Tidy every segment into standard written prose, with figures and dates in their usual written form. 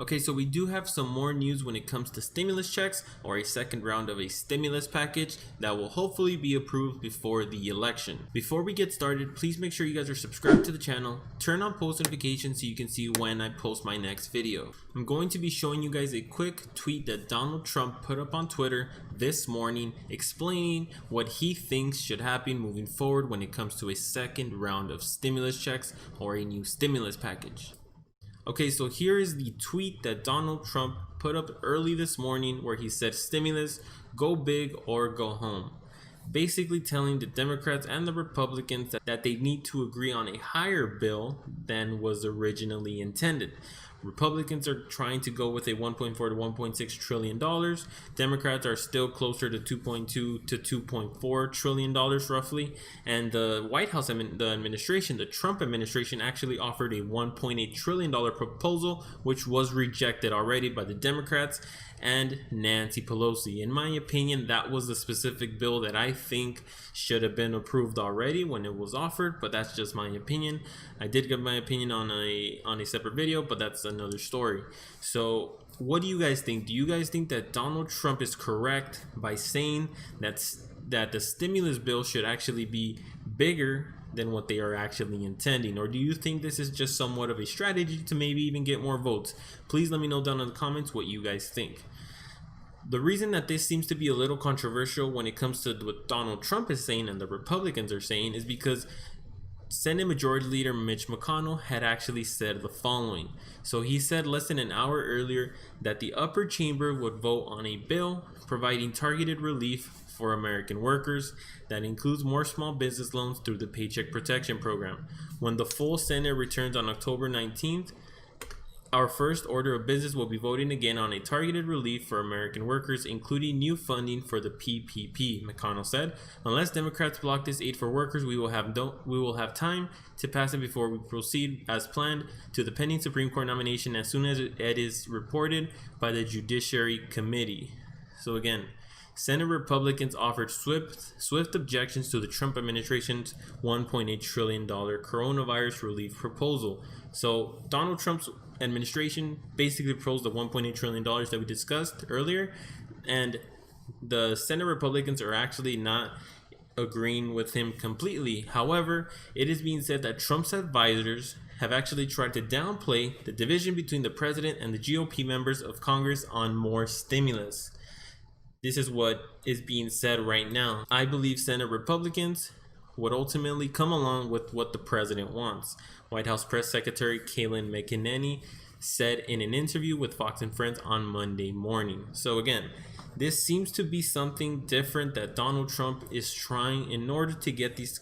Okay, so we do have some more news when it comes to stimulus checks or a second round of a stimulus package that will hopefully be approved before the election. Before we get started, please make sure you guys are subscribed to the channel, turn on post notifications so you can see when I post my next video. I'm going to be showing you guys a quick tweet that Donald Trump put up on Twitter this morning explaining what he thinks should happen moving forward when it comes to a second round of stimulus checks or a new stimulus package. Okay, so here is the tweet that Donald Trump put up early this morning where he said stimulus, go big or go home. Basically telling the Democrats and the Republicans that they need to agree on a higher bill than was originally intended. Republicans are trying to go with a $1.4 to $1.6 trillion. Democrats are still closer to $2.2 to $2.4 trillion roughly. And the White House, the Trump administration actually offered a $1.8 trillion proposal, which was rejected already by the Democrats and Nancy Pelosi. In my opinion, that was the specific bill that I think should have been approved already when it was offered, but that's just my opinion. I did give my opinion on a separate video, but that's another story. So what do you guys think? Do you guys think that Donald Trump is correct by saying that the stimulus bill should actually be bigger than what they are actually intending? Or do you think this is just somewhat of a strategy to maybe even get more votes? Please let me know down in the comments what you guys think. The reason that this seems to be a little controversial when it comes to what Donald Trump is saying and the Republicans are saying is because Senate Majority Leader Mitch McConnell had actually said the following. So he said less than an hour earlier that the upper chamber would vote on a bill providing targeted relief for American workers that includes more small business loans through the Paycheck Protection Program. When the full Senate returns on October 19th, our first order of business will be voting again on a targeted relief for American workers, including new funding for the PPP, McConnell said. Unless Democrats block this aid for workers, we will have time to pass it before we proceed as planned to the pending Supreme Court nomination as soon as it is reported by the Judiciary Committee. So again, Senate Republicans offered swift objections to the Trump administration's $1.8 trillion coronavirus relief proposal. So Donald Trump's administration basically proposed the $1.8 trillion that we discussed earlier, and the Senate Republicans are actually not agreeing with him completely. However, it is being said that Trump's advisors have actually tried to downplay the division between the president and the GOP members of Congress on more stimulus. This is what is being said right now. I believe Senate Republicans would ultimately come along with what the president wants. White House Press Secretary Kayleigh McEnany said in an interview with Fox and Friends on Monday morning. So again, this seems to be something different that Donald Trump is trying in order to get these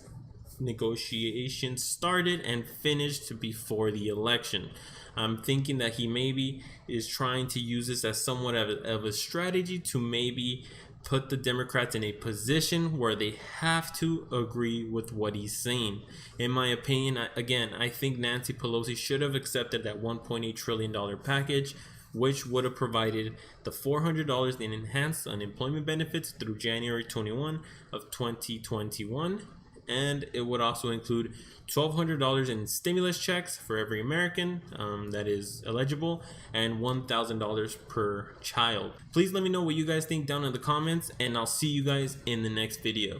negotiations started and finished before the election. I'm thinking that he maybe is trying to use this as somewhat of a strategy to maybe put the Democrats in a position where they have to agree with what he's saying. In my opinion, I think Nancy Pelosi should have accepted that $1.8 trillion package, which would have provided the $400 in enhanced unemployment benefits through January 21 of 2021. And it would also include $1,200 in stimulus checks for every American that is eligible and $1,000 per child. Please let me know what you guys think down in the comments, and I'll see you guys in the next video.